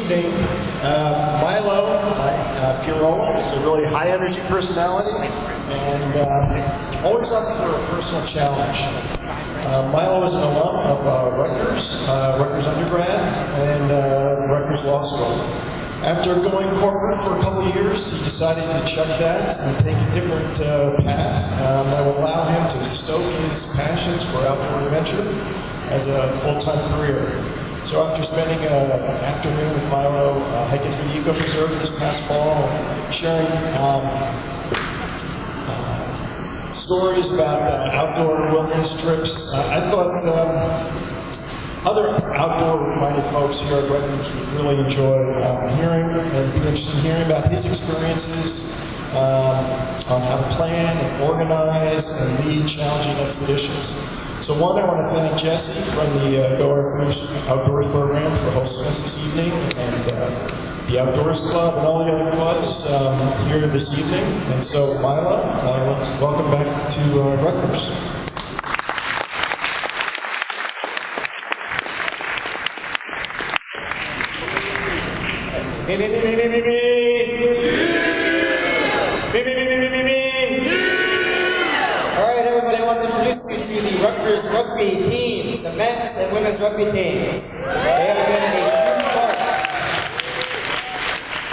evening, Milo Pierwola is a really high-energy personality and always up for a personal challenge. Milo is an alum of Rutgers, Rutgers undergrad, and Rutgers Law School. After going corporate for a couple of years, he decided to chuck that and take a different path that will allow him to stoke his passions for outdoor adventure as a full-time career. So after spending an afternoon with Milo hiking through the Eco Preserve this past fall, sharing stories about outdoor wilderness trips, I thought other outdoor-minded folks here at Rutgers would really enjoy hearing and be interested in hearing about his experiences on how to plan and organize and lead challenging expeditions. So one, I want to thank Jesse from the Go Outdoors program for hosting us this evening, and the Outdoors Club and all the other clubs here this evening. And so Milo, let's welcome back to Rutgers. Rutgers rugby teams, the men's and women's rugby teams. They have been a huge part.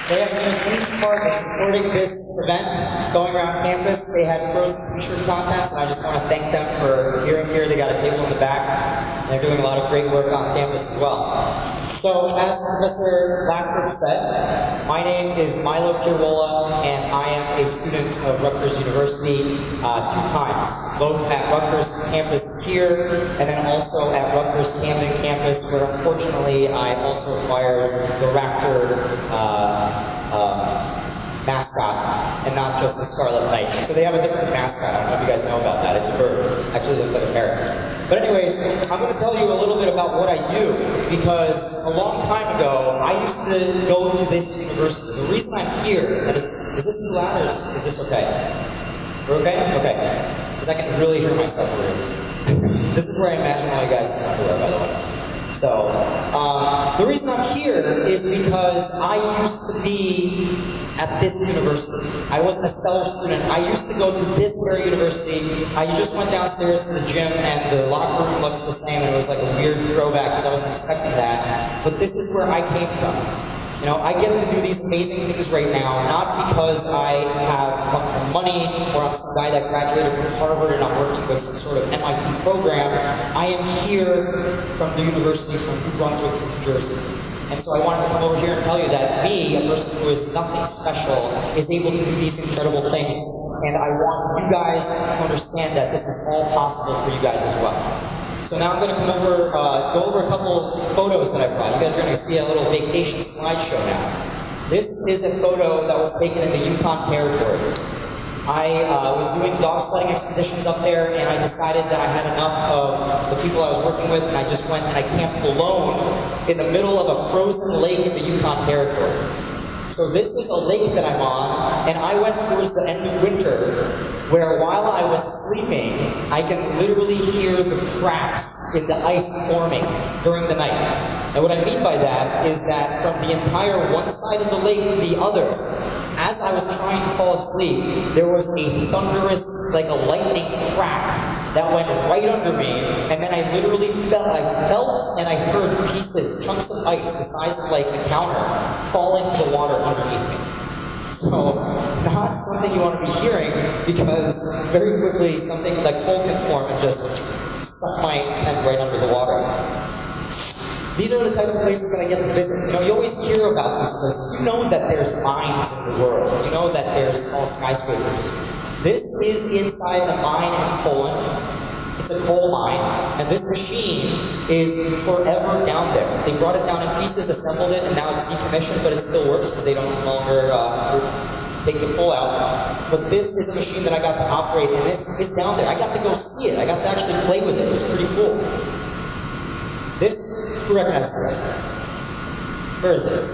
They have been a huge part in supporting this event going around campus. They had frozen t-shirt contests, and I just want to thank them for being here. They got a table in the back. And they're doing a lot of great work on campus as well. So, as Professor Blackford said, my name is Milosz Pierwola, and I am a student of Rutgers University 2 times, both at Rutgers campus here, and then also at Rutgers Camden campus, where unfortunately I also acquired the Raptor mascot, and not just the Scarlet Knight. So they have a different mascot. I don't know if you guys know about that. It's a bird. Actually looks like a parrot. But anyways, I'm going to tell you a little bit about what I do, because a long time ago, I used to go to this university. The reason I'm here, and is this too loud, or is this okay? We're okay? Okay. Because I can really hear myself here. This is where I imagine all you guys in underwear, by the way. So, the reason I'm here is because I used to be at this university. I wasn't a stellar student. I used to go to this very university. I just went downstairs to the gym, and the locker room looks the same, and it was like a weird throwback because I wasn't expecting that. But this is where I came from. You know, I get to do these amazing things right now, not because I have come from money, or I'm some guy that graduated from Harvard and I'm working with some sort of MIT program. I am here from the university from New Brunswick, from New Jersey. And so I wanted to come over here and tell you that me, a person who is nothing special, is able to do these incredible things. And I want you guys to understand that this is all possible for you guys as well. So now I'm going to go over a couple photos that I brought. You guys are going to see a little vacation slideshow now. This is a photo that was taken in the Yukon Territory. I was doing dog sledding expeditions up there, and I decided that I had enough of the people I was working with, and I just went and I camped alone in the middle of a frozen lake in the Yukon Territory. So this is a lake that I'm on, and I went towards the end of winter, where while I was sleeping, I can literally hear the cracks in the ice forming during the night. And what I mean by that is that from the entire one side of the lake to the other, as I was trying to fall asleep, there was a thunderous, like a lightning crack that went right under me, and then I literally felt and I heard pieces, chunks of ice the size of like a counter, fall into the water underneath me. So, not something you want to be hearing, because very quickly something like coal can form and just suck my head right under the water. These are the types of places that I get to visit. You know, you always hear about these places. You know that there's mines in the world. You know that there's tall skyscrapers. This is inside a mine in Poland. It's a coal mine, and this machine is forever down there. They brought it down in pieces, assembled it, and now it's decommissioned, but it still works because they don't longer take the coal out. But this is a machine that I got to operate, and this is down there. I got to go see it. I got to actually play with it. It was pretty cool. This, who recognizes this? Where is this?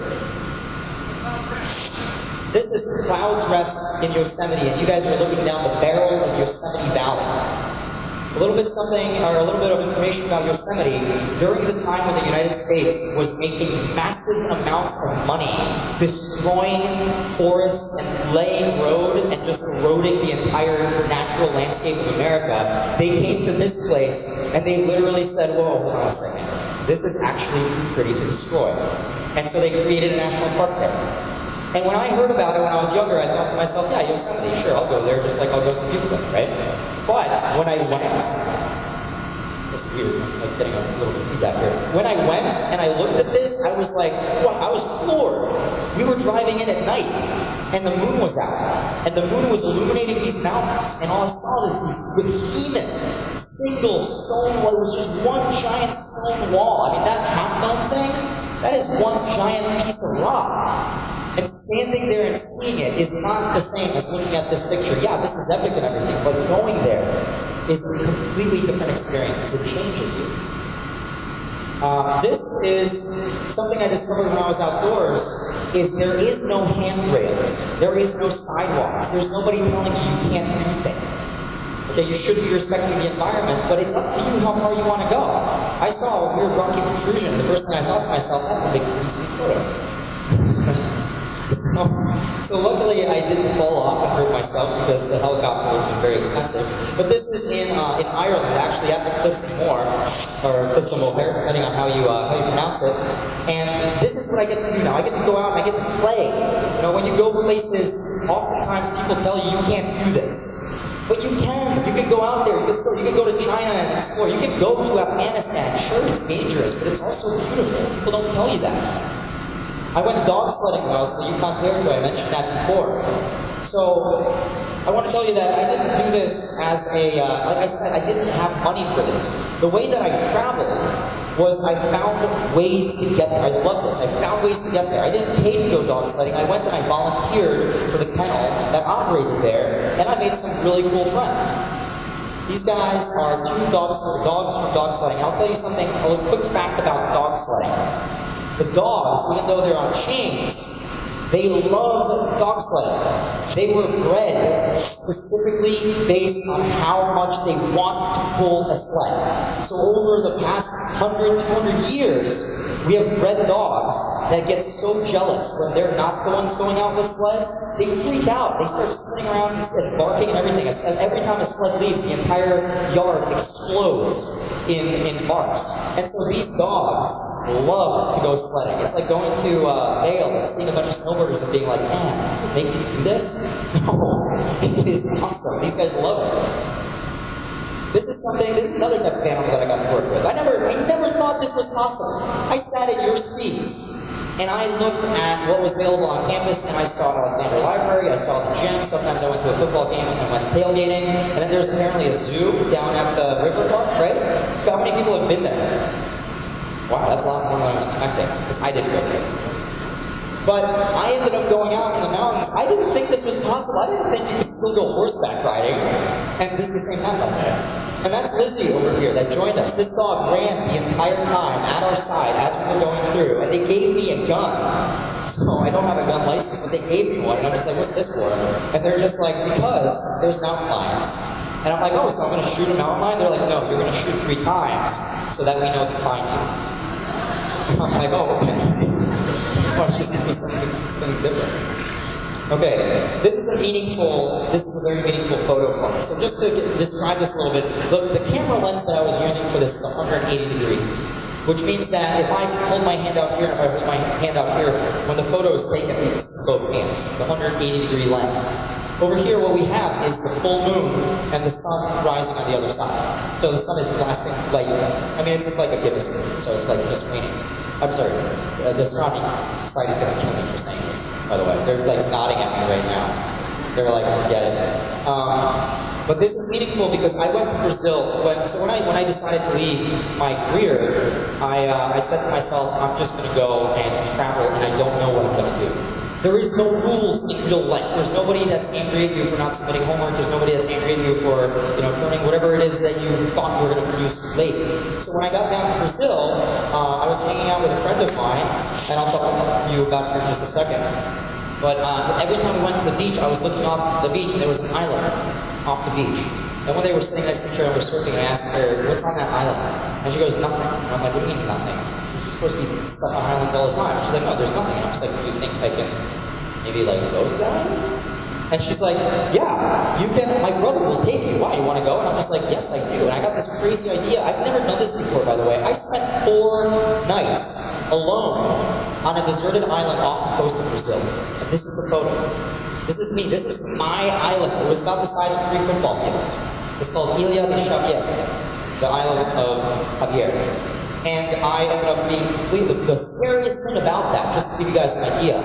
This is Cloud's Rest in Yosemite, and you guys are looking down the barrel of Yosemite Valley. A little bit something, or a little bit of information about Yosemite. During the time when the United States was making massive amounts of money, destroying forests and laying road and just eroding the entire natural landscape of America, they came to this place and they literally said, whoa, hold on a second. This is actually too pretty to destroy. And so they created a national park there. And when I heard about it when I was younger, I thought to myself, yeah, Yosemite, sure, I'll go there just like I'll go to Bucla, right? But when I went, it's weird, I'm like getting a little feedback here. When I went and I looked at this, I was like, what? I was floored. We were driving in at night, and the moon was out, and the moon was illuminating these mountains, and all I saw was these behemoth, single stone wall. It was just one giant stone wall. I mean, that half-dome thing, that is one giant piece of rock. And standing there and seeing it is not the same as looking at this picture. Yeah, this is epic and everything, but going there is a completely different experience because it changes you. This is something I discovered when I was outdoors, is there is no handrails. There is no sidewalks. There's nobody telling you you can't do things. Okay, you should be respecting the environment, but it's up to you how far you want to go. I saw a weird rocky protrusion, and the first thing I thought to myself, that would make a pretty sweet photo. So luckily I didn't fall off and hurt myself because the helicopter would have been very expensive. But this is in Ireland, actually at the Cliffs of Moher, or Cliffs of Moher, depending on how you pronounce it. And this is what I get to do now. I get to go out and I get to play. You know, when you go places, oftentimes people tell you you can't do this. But you can. You can go out there. You can go to China and explore. You can go to Afghanistan. Sure, it's dangerous, but it's also beautiful. People don't tell you that. I went dog sledding when I was in the Yukon Territory. I mentioned that before. So I want to tell you that I didn't do this as a, like I said, I didn't have money for this. The way that I traveled was I found ways to get there. I love this. I found ways to get there. I didn't pay to go dog sledding. I went and I volunteered for the kennel that operated there, and I made some really cool friends. These guys are two dogs from dog sledding. I'll tell you something, a quick fact about dog sledding. The dogs, even though they're on chains, they love dog sledding. They were bred specifically based on how much they want to pull a sled. So over the past 100, 200 years, we have bred dogs that get so jealous when they're not the ones going out with sleds, they freak out. They start spinning around and barking and everything. Every time a sled leaves, the entire yard explodes in barks. And so these dogs love to go sledding. It's like going to Vail and seeing a bunch of snowboarders and being like, man, they can do this? No, it is awesome. These guys love it. This is another type of animal that I got to work with. I never thought this was possible. I sat at your seats, and I looked at what was available on campus, and I saw Alexander Library, I saw the gym, sometimes I went to a football game and went tailgating, and then there's apparently a zoo down at the river park, right? How many people have been there? Wow, that's a lot more than I was expecting, because I didn't go there. But I ended up going out in the mountains. I didn't think this was possible. I didn't think you could still go horseback riding, and this is the same happened. And that's Lizzie over here that joined us. This dog ran the entire time at our side as we were going through, and they gave me a gun. So I don't have a gun license, but they gave me one, and I'm just like, what's this for? And they're just like, because there's mountain lions. And I'm like, oh, so I'm going to shoot a mountain lion? They're like, no, you're going to shoot 3 times so that we know to find you. And I'm like, oh, okay. So I just give me something different. Okay, this is a very meaningful photo for me. So just to describe this a little bit, the camera lens that I was using for this is 180 degrees, which means that if I hold my hand out here and if I hold my hand out here, when the photo is taken, we can see both hands. It's a 180 degree lens. Over here, what we have is the full moon and the sun rising on the other side. So the sun is blasting light. I mean, it's just like a gibbous moon, so it's like just waning. I'm sorry, the astronomy society is going to kill me for saying this, by the way. They're like nodding at me right now. They're like, forget it. But this is meaningful because I went to Brazil. When I decided to leave my career, I said to myself, I'm just going to go and travel, and I don't know what I'm going to do. There is no rules in real life. There's nobody that's angry at you for not submitting homework. There's nobody that's angry at you for, turning whatever it is that you thought you were going to produce late. So when I got down to Brazil, I was hanging out with a friend of mine, and I'll talk to you about it in just a second. But every time we went to the beach, I was looking off the beach, and there was an island off the beach. And when they were sitting next to each other and we're surfing, I asked her, what's on that island? And she goes, nothing. And I'm like, what do you mean nothing? You're supposed to be stuck on islands all the time. And she's like, no, there's nothing. And I'm just like, do you think I can maybe like go to that island? And she's like, yeah, you can, my brother will take you. Why, you want to go? And I'm just like, yes, I do. And I got this crazy idea. I've never done this before, by the way. I spent 4 nights alone on a deserted island off the coast of Brazil. And this is the photo. This is me. This is my island. It was about the size of 3 football fields. It's called Ilha de Xavier, the island of Javier. And I ended up being completely, the scariest thing about that, just to give you guys an idea,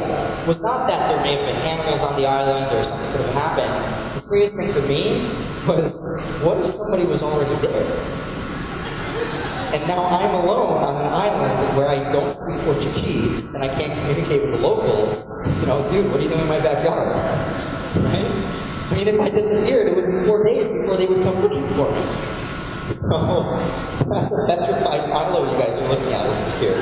was not that there may have been animals on the island or something could have happened. The scariest thing for me was, what if somebody was already there? And now I'm alone on an island where I don't speak Portuguese and I can't communicate with the locals. You know, dude, what are you doing in my backyard? Right? I mean, if I disappeared, it would be 4 days before they would come looking for me. So, that's a petrified Milo you guys are looking at over here.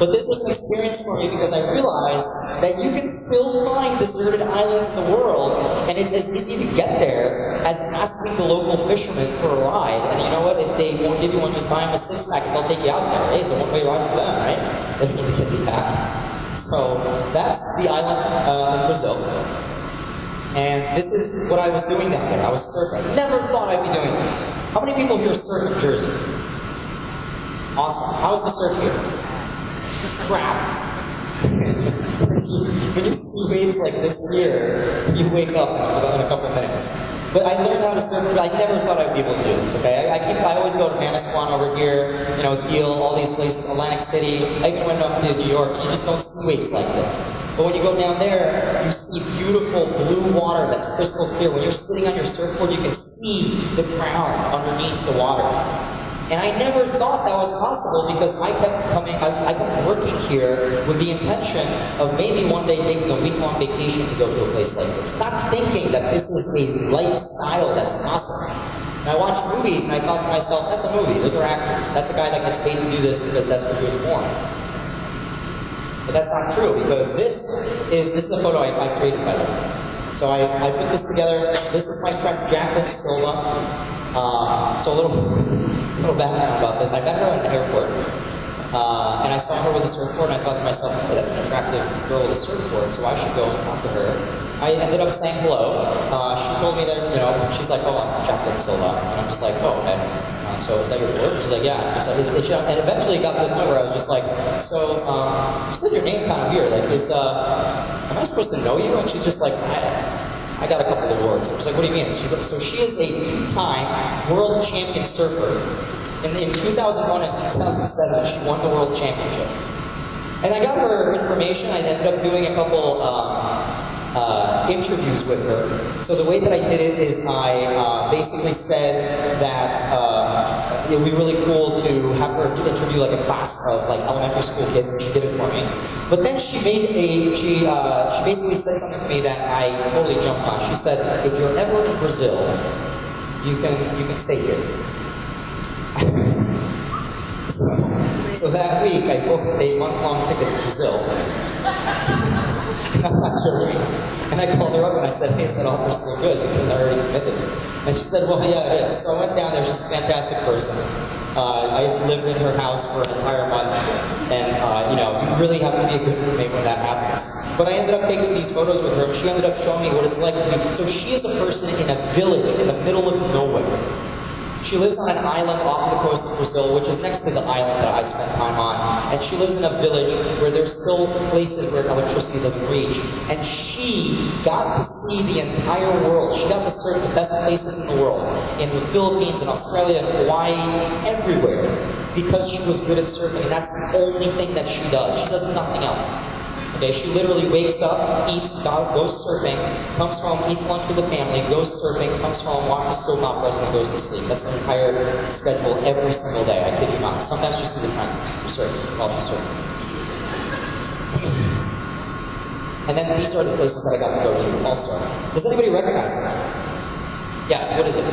But this was an experience for me because I realized that you can still find deserted islands in the world, and it's as easy to get there as asking the local fishermen for a ride. And you know what? If they won't give you one, just buy them a 6-pack and they'll take you out there. Hey, it's a one-way ride for them, right? They don't need to get you back. So, that's the island in Brazil. And this is what I was doing down there. I was surfing. Never thought I'd be doing this. How many people here surf in Jersey? Awesome. How's the surf here? Crap. When you see waves like this here, you wake up in a couple minutes. But I learned how to surf. I never thought I'd be able to do this, okay? I always go to Manasquan over here, you know, Deal, all these places, Atlantic City. I even went up to New York. You just don't see waves like this. But when you go down there, you see beautiful blue water that's crystal clear. When you're sitting on your surfboard, you can see the ground underneath the water. And I never thought that was possible because I kept working here with the intention of maybe one day taking a week-long vacation to go to a place like this. Not thinking that this is a lifestyle that's possible. And I watched movies and I thought to myself, that's a movie, those are actors. That's a guy that gets paid to do this because that's where he was born. But that's not true because this is a photo I created by the way. So I put this together. This is my friend Jacqueline Silva. So a little background about this. I met her at an airport, and I saw her with a surfboard, and I thought to myself, oh, that's an attractive girl with a surfboard, so I should go and talk to her. I ended up saying hello. She told me that, you know, she's like, oh, I'm Jacqueline Silva. And I'm just like, oh, okay. So is that your board? She's like, yeah. And eventually it got to the point where I was just like, so, you said your name kind of weird. Like, am I supposed to know you? And she's just like, I got a couple of awards. I was like, what do you mean? She's like, so she is a 2-time world champion surfer. In 2001 and 2007, she won the world championship. And I got her information. I ended up doing a couple interviews with her. So the way that I did it is I basically said that it would be really cool to have her interview like a class of like elementary school kids, and she did it for me. But then she basically said something to me that I totally jumped on. She said, if you're ever in Brazil, you can stay here. So that week I booked a month-long ticket to Brazil. I'm not joking. And I called her up and I said, hey, is that offer still good? Because I already committed. And she said, well, yeah, it is. So I went down there. She's a fantastic person. I lived in her house for an entire month. And, you know, you really have to be a good roommate when that happens. But I ended up taking these photos with her, and she ended up showing me what it's like to be. So she is a person in a village in the middle of nowhere. She lives on an island off the coast of Brazil, which is next to the island that I spent time on. And she lives in a village where there's still places where electricity doesn't reach. And she got to see the entire world. She got to surf the best places in the world. In the Philippines, in Australia, in Hawaii, everywhere. Because she was good at surfing. And that's the only thing that she does. She does nothing else. Okay, she literally wakes up, eats, goes surfing, comes home, eats lunch with the family, goes surfing, comes home, watches soap operas, and goes to sleep. That's her entire schedule every single day. I kid you not. Sometimes she sees a friend who surfs while she's surfing. And then these are the places that I got to go to also. Does anybody recognize this? Yes, what is it?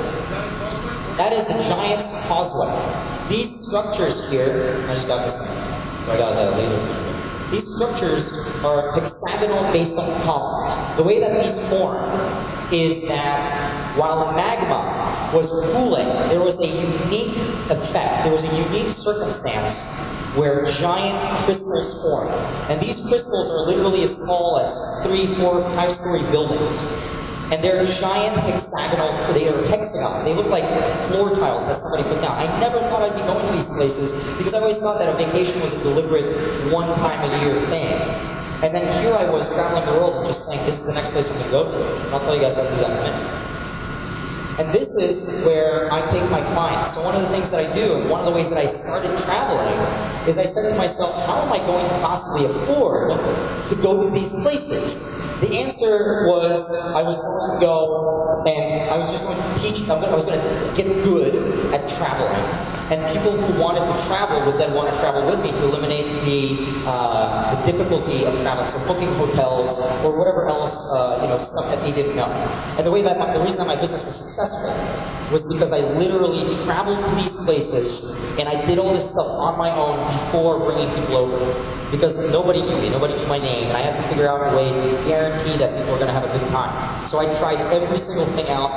That is the Giant's Causeway. These structures here, I just got this thing, so I got a laser pointer. These structures are hexagonal basalt columns. The way that these form is that While magma was cooling, there was a unique effect, there was a unique circumstance where giant crystals form. And these crystals are literally as tall as 3, 4, 5-story buildings. And they're giant hexagonal, they are hexagons. They look like floor tiles that somebody put down. I never thought I'd be going to these places because I always thought that a vacation was a deliberate one-time-a-year thing. And then here I was traveling the world and just saying, this is the next place I'm going to go to. And I'll tell you guys how to do that in a minute. And this is where I take my clients. So one of the things that I do, and one of the ways that I started traveling, is I said to myself, how am I going to possibly afford to go to these places? The answer was, I was going to go, and I was just going to teach, I was going to get good at traveling. And people who wanted to travel would then want to travel with me to eliminate the difficulty of traveling, so booking hotels or whatever else, stuff that they didn't know. And the reason that my business was successful was because I literally traveled to these places and I did all this stuff on my own before bringing people over. Because nobody knew me, nobody knew my name, and I had to figure out a way to guarantee that people were going to have a good time. So I tried every single thing out.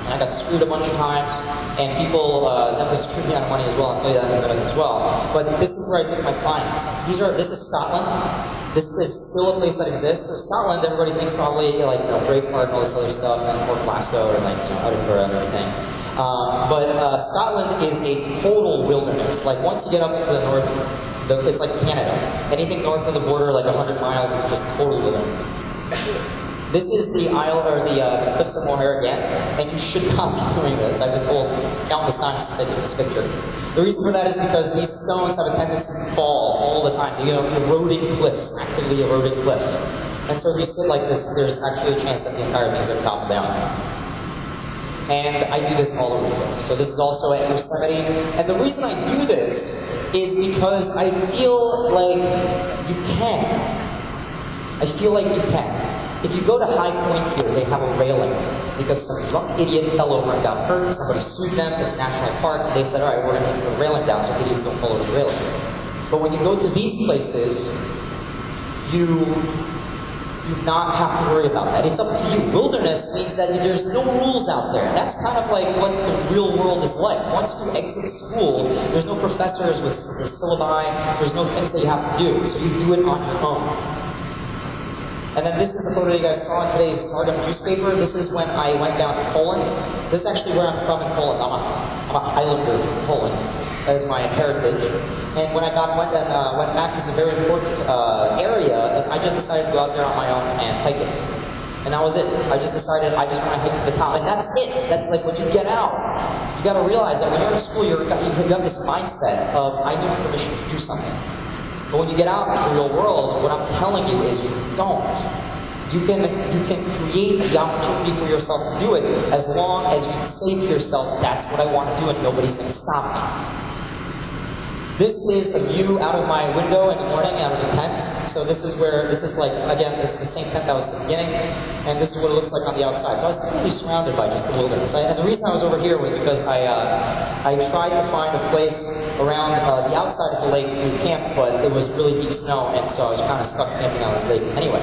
And I got screwed a bunch of times, and people definitely screwed me out of money as well. I'll tell you that in a minute as well. But this is where I take my clients. This is Scotland. This is still a place that exists. So Scotland, everybody thinks probably like Braveheart and all this other stuff, and Port Glasgow and Edinburgh and everything. But Scotland is a total wilderness. Like once you get up to the north, it's like Canada. Anything north of the border, like 100 miles, is just total wilderness. This is the Isle, or the Cliffs of Moher again, and you should not be doing this. I've been told countless times since I took this picture. The reason for that is because these stones have a tendency to fall all the time. Eroding cliffs, actively eroding cliffs. And so if you sit like this, there's actually a chance that the entire thing's going to topple down. And I do this all over the place. So this is also at Yosemite. And the reason I do this is because I feel like you can. I feel like you can. If you go to High Point here, they have a railing because some drunk idiot fell over and got hurt. Somebody sued them. It's National Park. And they said, all right, we're going to put a railing down so idiots don't follow the railing. But when you go to these places, you do not have to worry about that. It's up to you. Wilderness means that there's no rules out there. That's kind of like what the real world is like. Once you exit school, there's no professors with syllabi. There's no things that you have to do. So you do it on your own. And then this is the photo you guys saw in today's Stardom newspaper. This is when I went down to Poland. This is actually where I'm from in Poland. I'm a Highlander from Poland. That is my heritage. And when I went back, this is a very important area, and I just decided to go out there on my own and hike it. And that was it. I just decided I just want to hike to the top. And that's it. That's like when you get out, you got to realize that when you're in school, you have this mindset of, I need permission to do something. But when you get out into the real world, what I'm telling you is you don't. You can create the opportunity for yourself to do it as long as you say to yourself, that's what I want to do and nobody's going to stop me. This is a view out of my window in the morning, out of the tent. So this is like, again, this is the same tent that was at the beginning, and this is what it looks like on the outside. So I was totally surrounded by just the wilderness. And the reason I was over here was because I tried to find a place around the outside of the lake to camp, but it was really deep snow, and so I was kind of stuck camping on the lake anyway.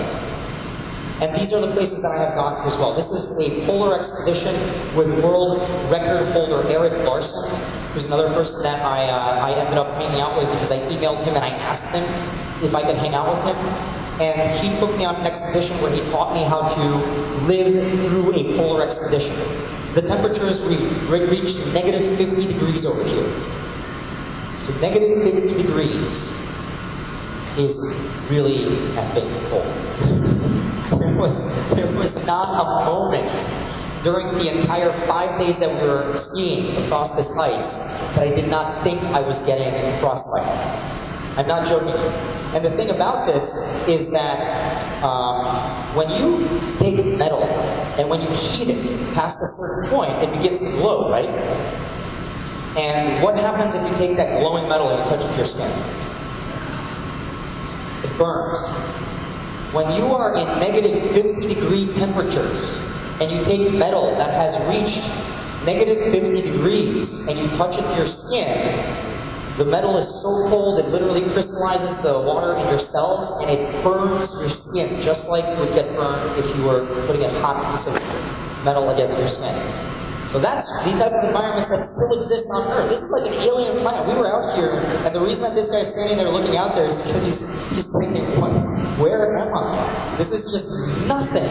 And these are the places that I have gone to as well. This is a polar expedition with world record holder Eric Larson, who's another person that I ended up hanging out with because I emailed him and I asked him if I could hang out with him. And he took me on an expedition where he taught me how to live through a polar expedition. The temperatures reached negative 50 degrees over here. So negative 50 degrees is really effing cold. There was not a moment during the entire 5 days that we were skiing across this ice that I did not think I was getting frostbite. I'm not joking. And the thing about this is that when you take metal and when you heat it past a certain point, it begins to glow, right? And what happens if you take that glowing metal and you touch it to your skin? It burns. When you are in negative 50 degree temperatures and you take metal that has reached negative 50 degrees and you touch it to your skin, the metal is so cold it literally crystallizes the water in your cells and it burns your skin just like you would get burned if you were putting a hot piece of metal against your skin. So that's the type of environments that still exist on Earth. This is like an alien planet. We were out here, and the reason that this guy's standing there looking out there is because he's thinking, what, where am I? This is just nothing.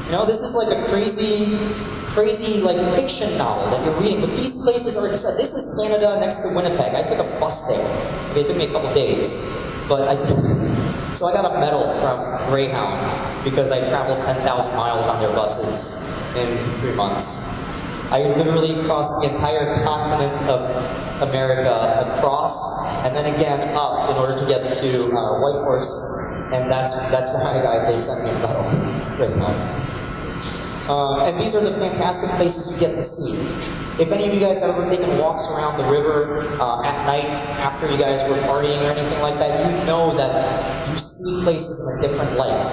You know, this is like a crazy like fiction novel that you're reading. But these places are exciting. This is Canada next to Winnipeg. I took a bus there. Okay, it took me a couple days, but so I got a medal from Greyhound because I traveled 10,000 miles on their buses in 3 months. I literally crossed the entire continent of America across and then again up in order to get to Whitehorse, and that's why they sent me a medal. Greyhound. And these are the fantastic places you get to see. If any of you guys have ever taken walks around the river at night after you guys were partying or anything like that, you know that you see places in a different light.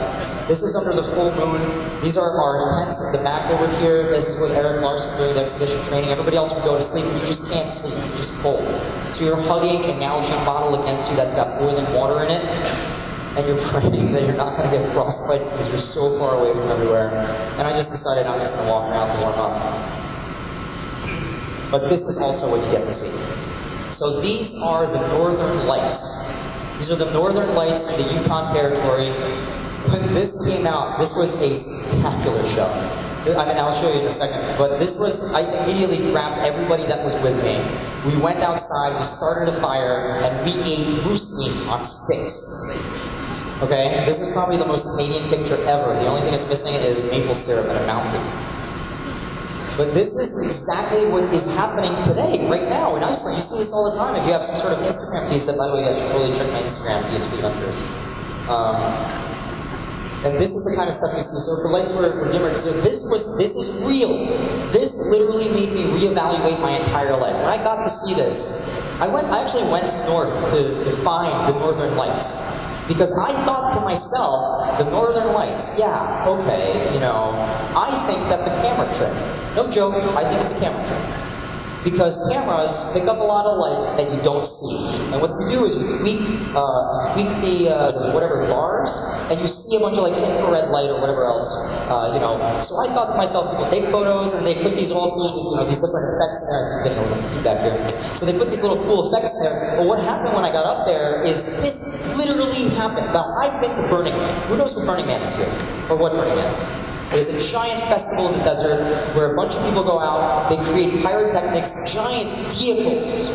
This is under the full moon. These are our tents at the back over here. This is with Eric Larson doing the expedition training. Everybody else would go to sleep, and you just can't sleep. It's just cold. So you're hugging a Nalgene bottle against you that's got boiling water in it, and you're praying that you're not going to get frostbite because you're so far away from everywhere. And I just decided I'm just going to walk around to warm up. But this is also what you get to see. So these are the Northern Lights. These are the Northern Lights in the Yukon Territory. When this came out, this was a spectacular show. I mean, I'll show you in a second. But this was, I immediately grabbed everybody that was with me. We went outside, we started a fire, and we ate moose meat on sticks. Okay, this is probably the most Canadian picture ever. The only thing it's missing is maple syrup and a mountain. But this is exactly what is happening today, right now in Iceland. You see this all the time. If you have some sort of Instagram feeds, that by the way, you guys should totally check my Instagram, ESP Hunters. And this is the kind of stuff you see. So if the lights were dimmer, so this is real. This literally made me reevaluate my entire life. When I got to see this, I actually went north to find the Northern Lights. Because I thought to myself, the Northern Lights, yeah, okay, you know, I think that's a camera trick. No joke, I think it's a camera trick. Because cameras pick up a lot of light that you don't see. And what you do is you tweak the whatever bars, and you see a bunch of like infrared light or whatever else, you know. So I thought to myself, people take photos and they put these all cool, you know, these different effects in there. I'm getting a little feedback here. So they put these little cool effects in there. But what happened when I got up there is this literally happened. Now I've been to Burning Man. Who knows who Burning Man is here? Or what Burning Man is? It's a giant festival in the desert where a bunch of people go out, they create pyrotechnics, giant vehicles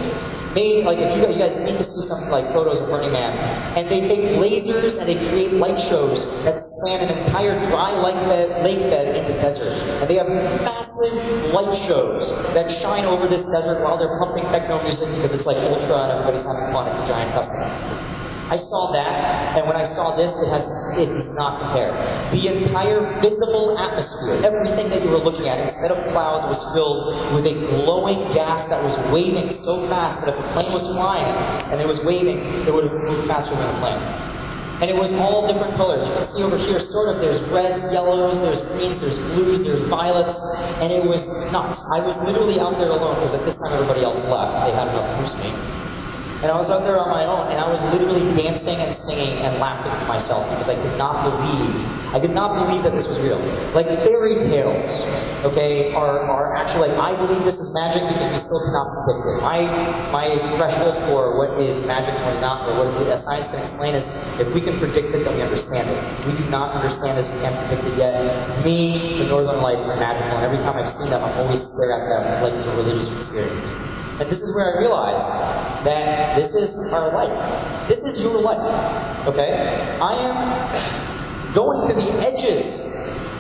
made, like if you guys need to see some like photos of Burning Man, and they take lasers and they create light shows that span an entire dry lake bed in the desert. And they have massive light shows that shine over this desert while they're pumping techno music because it's like ultra and everybody's having fun. It's a giant festival. I saw that, and when I saw this, it does not compare. The entire visible atmosphere, everything that you were looking at, instead of clouds, was filled with a glowing gas that was waving so fast that if a plane was flying and it was waving, it would have moved faster than a plane. And it was all different colors. You can see over here, sort of, there's reds, yellows, there's greens, there's blues, there's violets, and it was nuts. I was literally out there alone, because at this time everybody else left. They had enough moose meat. And I was out there on my own, and I was literally dancing and singing and laughing to myself because I could not believe that this was real. Like fairy tales, okay, are actually like, I believe this is magic because we still cannot predict it. My threshold for what is magic and what is not, or what science can explain is, if we can predict it, then we understand it. We do not understand this, we can't predict it yet. To me, the Northern Lights are magical, and every time I've seen them, I always stare at them like it's a religious experience. And this is where I realized that this is our life. This is your life, okay? I am going to the edges.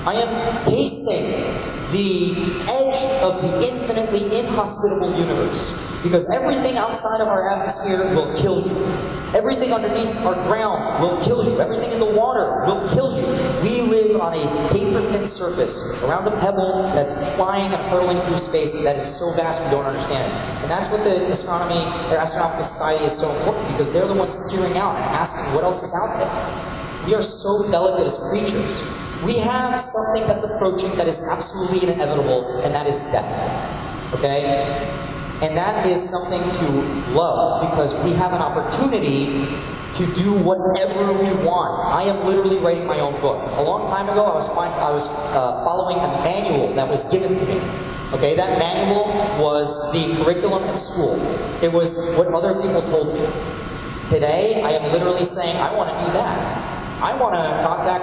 I am tasting the edge of the infinitely inhospitable universe. Because everything outside of our atmosphere will kill you. Everything underneath our ground will kill you. Everything in the water will kill you. We live on a paper-thin surface around a pebble that's flying and hurtling through space that is so vast we don't understand it. And that's what the astronomy or astronomical society is so important, because they're the ones peering out and asking what else is out there. We are so delicate as creatures. We have something that's approaching that is absolutely inevitable, and that is death. Okay? And that is something to love, because we have an opportunity to do whatever we want. I am literally writing my own book. A long time ago, I was following a manual that was given to me. Okay, that manual was the curriculum at school. It was what other people told me. Today, I am literally saying, I want to do that. I want to contact